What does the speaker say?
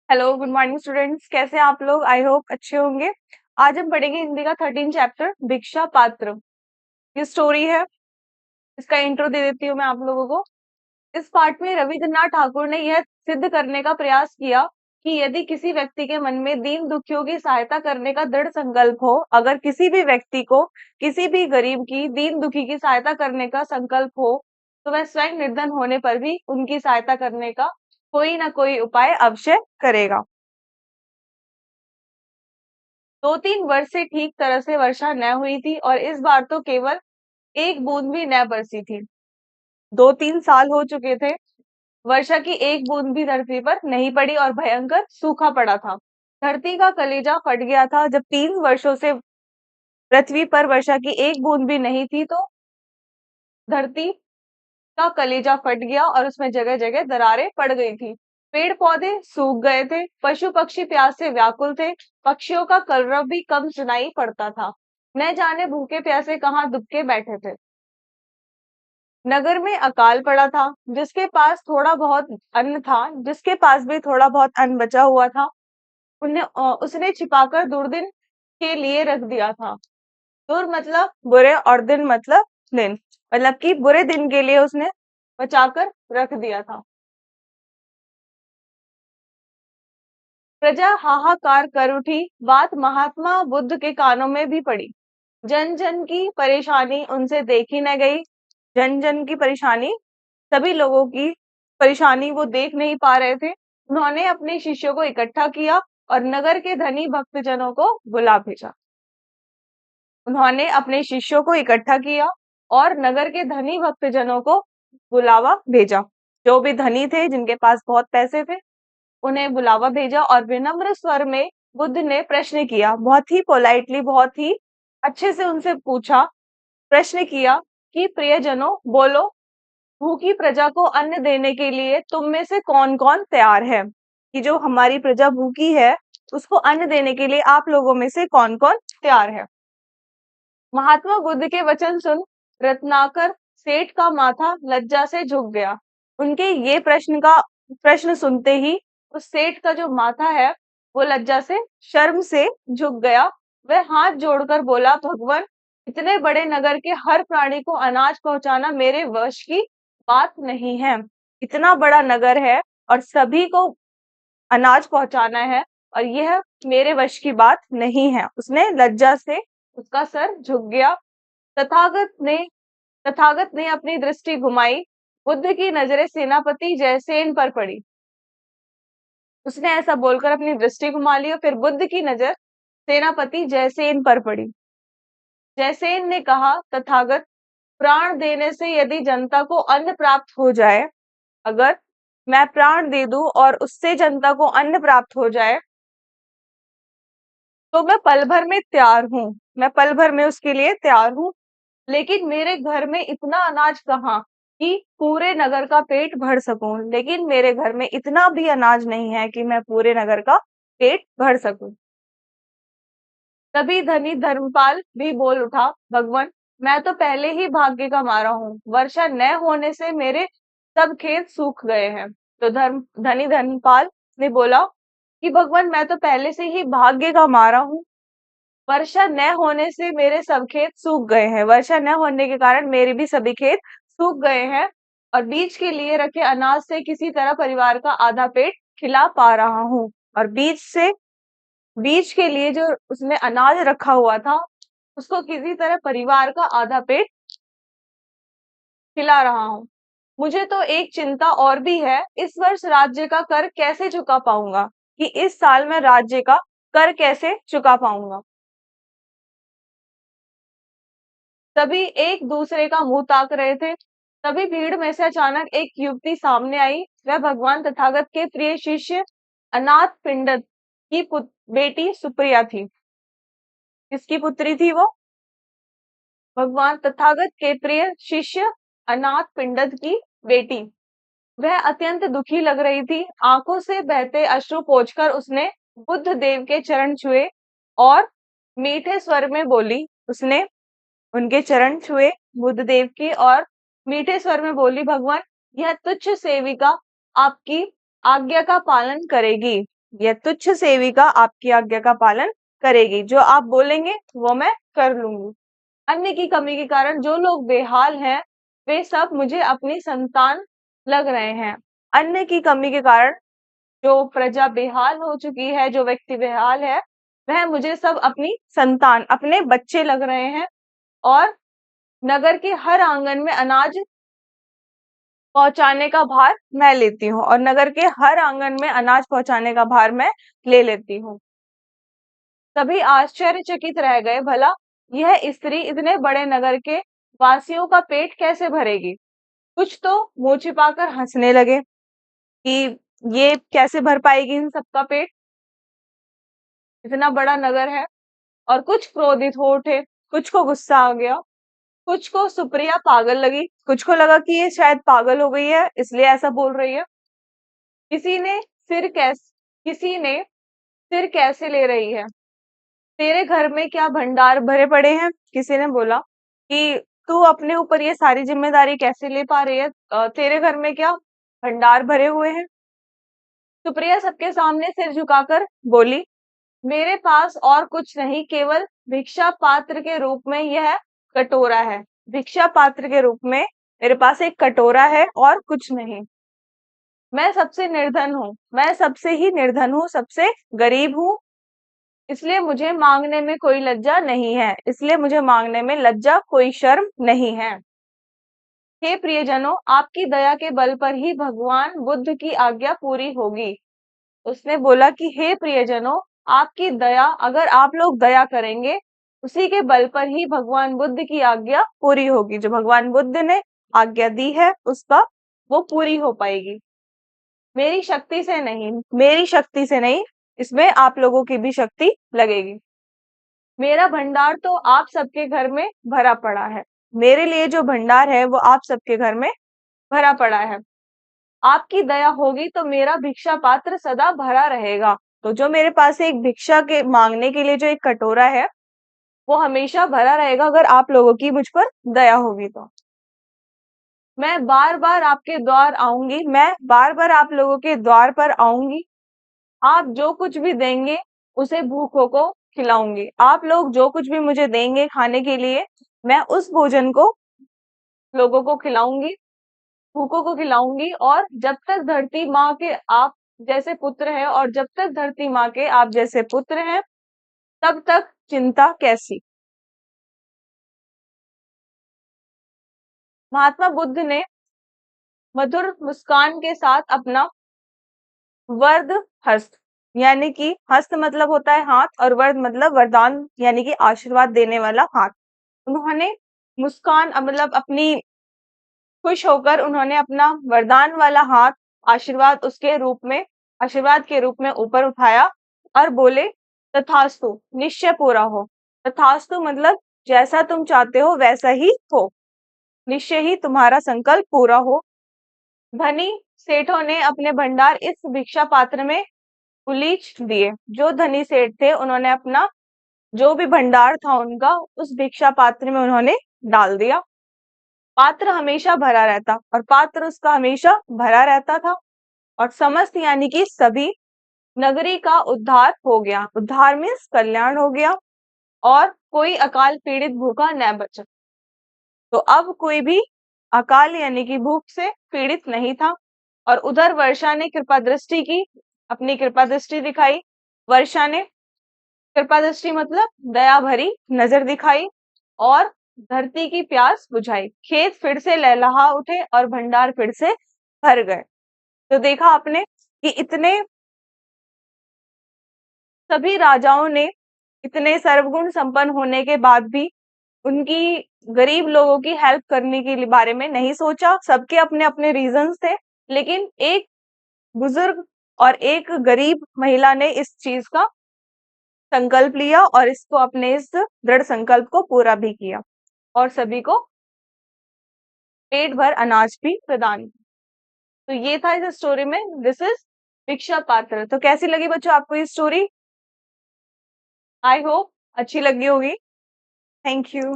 Hello, good morning students. कैसे हैं आप लोग? आई होप अच्छे होंगे। आज हम पढ़ेंगे हिंदी का 13 चैप्टर भिक्षा पात्र। ये स्टोरी है। इसका इंट्रो दे देती हूँ मैं आप लोगों को। इस पार्ट में रविंद्रनाथ ठाकुर ने यह सिद्ध करने का प्रयास किया कि यदि किसी व्यक्ति के मन में दीन दुखियों की सहायता करने का दृढ़ संकल्प हो, अगर किसी भी व्यक्ति को किसी भी गरीब की दीन दुखी की सहायता करने का संकल्प हो, तो वह स्वयं निर्धन होने पर भी उनकी सहायता करने का कोई ना कोई उपाय अवश्य करेगा। 2-3 वर्ष से ठीक तरह से वर्षा न हुई थी और इस बार तो केवल एक बूंद भी न बरसी थी। 2-3 साल हो चुके थे, वर्षा की एक बूंद भी धरती पर नहीं पड़ी और भयंकर सूखा पड़ा था। धरती का कलेजा फट गया था। जब 3 वर्षों से पृथ्वी पर वर्षा की एक बूंद भी नहीं थी, तो धरती का कलेजा फट गया और उसमें जगह जगह दरारें पड़ गई थी। पेड़ पौधे सूख गए थे, पशु पक्षी प्यास से व्याकुल थे, पक्षियों का कलरव भी कम सुनाई पड़ता था। न जाने भूखे प्यासे कहाँ दुबके बैठे थे। नगर में अकाल पड़ा था। जिसके पास थोड़ा बहुत अन्न था, जिसके पास भी थोड़ा बहुत अन्न बचा हुआ था, उसने छिपाकर दुर्दिन के लिए रख दिया था। दुर मतलब बुरे और दिन मतलब दिन, मतलब कि बुरे दिन के लिए उसने बचाकर रख दिया था। प्रजा हाहाकार कर उठी। बात महात्मा बुद्ध के कानों में भी पड़ी। जन जन की परेशानी उनसे देखी न गई। जन जन की परेशानी, सभी लोगों की परेशानी वो देख नहीं पा रहे थे। उन्होंने अपने शिष्यों को इकट्ठा किया और नगर के धनी भक्तजनों को बुला भेजा। उन्होंने अपने शिष्यों को इकट्ठा किया और नगर के धनी भक्तजनों को बुलावा भेजा। जो भी धनी थे, जिनके पास बहुत पैसे थे, उन्हें बुलावा भेजा और विनम्र स्वर में बुद्ध ने प्रश्न किया। बहुत ही पोलाइटली, बहुत ही अच्छे से उनसे पूछा, प्रश्न किया कि प्रियजनों बोलो, भूखी प्रजा को अन्न देने के लिए तुम में से कौन कौन तैयार है? कि जो हमारी प्रजा भूखी है, उसको अन्न देने के लिए आप लोगों में से कौन कौन तैयार है? महात्मा बुद्ध के वचन सुन रत्नाकर सेठ का माथा लज्जा से झुक गया। उनके ये प्रश्न सुनते ही उस सेठ का जो माथा है, वो लज्जा से, शर्म से झुक गया। वह हाथ जोड़कर बोला, भगवान, इतने बड़े नगर के हर प्राणी को अनाज पहुंचाना मेरे वश की बात नहीं है। इतना बड़ा नगर है और सभी को अनाज पहुंचाना है, और यह मेरे वश की बात नहीं है। उसने लज्जा से, उसका सर झुक गया। तथागत ने तथागत ने अपनी दृष्टि घुमाई। बुद्ध की नजरें सेनापति जयसेन पर पड़ी। उसने ऐसा बोलकर अपनी दृष्टि घुमा ली और फिर बुद्ध की नजर सेनापति जयसेन पर पड़ी। जयसेन ने कहा, तथागत, प्राण देने से यदि जनता को अन्न प्राप्त हो जाए, अगर मैं प्राण दे दूं और उससे जनता को अन्न प्राप्त हो जाए, तो मैं पल भर में तैयार हूँ। मैं पल भर में उसके लिए तैयार हूँ। लेकिन मेरे घर में इतना अनाज कहाँ कि पूरे नगर का पेट भर सकूं। लेकिन मेरे घर में इतना भी अनाज नहीं है कि मैं पूरे नगर का पेट भर सकूं। तभी धनी धर्मपाल भी बोल उठा, भगवान, मैं तो पहले ही भाग्य का मारा हूँ। वर्षा न होने से मेरे सब खेत सूख गए हैं। तो धनी धर्मपाल ने बोला कि भगवान, मैं तो पहले से ही भाग्य का मारा हूँ। वर्षा न होने से मेरे सब खेत सूख गए हैं। वर्षा न होने के कारण मेरे भी सभी खेत सूख गए हैं और बीज के लिए रखे अनाज से किसी तरह परिवार का आधा पेट खिला पा रहा हूँ। और बीज के लिए जो उसने अनाज रखा हुआ था, उसको किसी तरह परिवार का आधा पेट खिला रहा हूँ। मुझे तो एक चिंता और भी है, इस वर्ष राज्य का कर कैसे चुका पाऊंगा? कि इस साल मैं राज्य का कर कैसे चुका पाऊंगा? सभी एक दूसरे का मुंह ताक रहे थे। तभी भीड़ में से अचानक एक युवती सामने आई। वह भगवान तथागत के प्रिय शिष्य अनाथ पिंडत की बेटी सुप्रिया थी। किसकी पुत्री थी वो? भगवान तथागत के प्रिय शिष्य अनाथ पिंडत की बेटी। वह अत्यंत दुखी लग रही थी। आंखों से बहते अश्रु पोंछकर उसने बुद्ध देव के चरण छुए और मीठे स्वर में बोली। उसने उनके चरण छुए बुद्ध देव के और मीठे स्वर में बोली, भगवान, यह तुच्छ सेविका आपकी आज्ञा का पालन करेगी। यह तुच्छ सेविका आपकी आज्ञा का पालन करेगी। जो आप बोलेंगे वो मैं कर लूंगी। अन्न की कमी के कारण जो लोग बेहाल हैं वे सब मुझे अपनी संतान लग रहे हैं। अन्न की कमी के कारण जो प्रजा बेहाल हो चुकी है, जो व्यक्ति बेहाल है, वह मुझे सब अपनी संतान, अपने बच्चे लग रहे हैं। और नगर के हर आंगन में अनाज पहुंचाने का भार मैं लेती हूँ, और नगर के हर आंगन में अनाज पहुंचाने का भार मैं ले लेती हूँ। सभी आश्चर्यचकित रह गए, भला यह स्त्री इतने बड़े नगर के वासियों का पेट कैसे भरेगी। कुछ तो मुंह छिपाकर हंसने लगे कि ये कैसे भर पाएगी इन सबका पेट, इतना बड़ा नगर है। और कुछ क्रोधित हो उठे, कुछ को गुस्सा आ गया, कुछ को सुप्रिया पागल लगी, कुछ को लगा कि ये शायद पागल हो गई है इसलिए ऐसा बोल रही है। किसी ने सिर कैसे ले रही है, तेरे घर में क्या भंडार भरे पड़े हैं। किसी ने बोला कि तू अपने ऊपर ये सारी जिम्मेदारी कैसे ले पा रही है, तेरे घर में क्या भंडार भरे हुए हैं। सुप्रिया सबके सामने सिर झुकाकर बोली, मेरे पास और कुछ नहीं, केवल भिक्षा पात्र के रूप में यह कटोरा है। भिक्षा पात्र के रूप में मेरे पास एक कटोरा है और कुछ नहीं। मैं सबसे निर्धन हूँ, मैं सबसे ही निर्धन हूँ, सबसे गरीब हूँ, इसलिए मुझे मांगने में कोई लज्जा नहीं है, इसलिए मुझे मांगने में लज्जा कोई शर्म नहीं है। हे प्रियजनों, आपकी दया के बल पर ही भगवान बुद्ध की आज्ञा पूरी होगी। उसने बोला कि हे प्रियजनों, आपकी दया, अगर आप लोग दया करेंगे उसी के बल पर ही भगवान बुद्ध की आज्ञा पूरी होगी। जो भगवान बुद्ध ने आज्ञा दी है उसका वो पूरी हो पाएगी। मेरी शक्ति से नहीं, मेरी शक्ति से नहीं, इसमें आप लोगों की भी शक्ति लगेगी। मेरा भंडार तो आप सबके घर में भरा पड़ा है। मेरे लिए जो भंडार है वो आप सबके घर में भरा पड़ा है। आपकी दया होगी तो मेरा भिक्षा पात्र सदा भरा रहेगा। तो जो मेरे पास एक भिक्षा के मांगने के लिए जो एक कटोरा है वो हमेशा भरा रहेगा, अगर आप लोगों की मुझ पर दया होगी तो। मैं बार बार आपके द्वार आऊंगी, मैं बार बार आप लोगों के द्वार पर आऊंगी। आप जो कुछ भी देंगे उसे भूखों को खिलाऊंगी। आप लोग जो कुछ भी मुझे देंगे खाने के लिए, मैं उस भोजन को लोगों को खिलाऊंगी, भूखों को खिलाऊंगी। और जब तक धरती माँ के आप जैसे पुत्र हैं, और जब तक धरती माँ के आप जैसे पुत्र हैं, तब तक चिंता कैसी। महात्मा बुद्ध ने मधुर मुस्कान के साथ अपना वर्द हस्त, यानी कि हस्त मतलब होता है हाथ, और वर्द मतलब वरदान यानी कि आशीर्वाद देने वाला हाथ। उन्होंने मुस्कान मतलब अपनी खुश होकर उन्होंने अपना वरदान वाला हाथ आशीर्वाद के रूप में ऊपर उठाया और बोले, तथास्तु, निश्चय पूरा हो। तथास्तु मतलब जैसा तुम चाहते हो वैसा ही हो, निश्चय ही तुम्हारा संकल्प पूरा हो। धनी सेठों ने अपने भंडार इस भिक्षा पात्र में उलीच दिए। जो धनी सेठ थे उन्होंने अपना जो भी भंडार था उनका उस भिक्षा पात्र में उन्होंने डाल दिया। पात्र हमेशा भरा रहता, और पात्र उसका हमेशा भरा रहता था। और समस्त यानी कि सभी नगरी का उद्धार हो गया। उद्धार मीन्स कल्याण हो गया, और कोई अकाल पीड़ित भूखा न बचा। तो अब कोई भी अकाल यानी कि भूख से पीड़ित नहीं था। और उधर वर्षा ने कृपा दृष्टि की, अपनी कृपा दृष्टि दिखाई। वर्षा ने कृपा दृष्टि मतलब दया भरी नजर दिखाई और धरती की प्यास बुझाई। खेत फिर से लहलहा उठे और भंडार फिर से भर गए। तो देखा आपने कि इतने सभी राजाओं ने इतने सर्वगुण संपन्न होने के बाद भी उनकी गरीब लोगों की हेल्प करने के बारे में नहीं सोचा। सबके अपने अपने रीजंस थे, लेकिन एक बुजुर्ग और एक गरीब महिला ने इस चीज का संकल्प लिया और इसको अपने इस दृढ़ संकल्प को पूरा भी किया, और सभी को पेट भर अनाज भी प्रदान किया। तो ये था इस स्टोरी में, दिस इज भिक्षा पात्र। तो कैसी लगी बच्चों आपको ये स्टोरी? आई होप अच्छी लगी होगी। Thank you.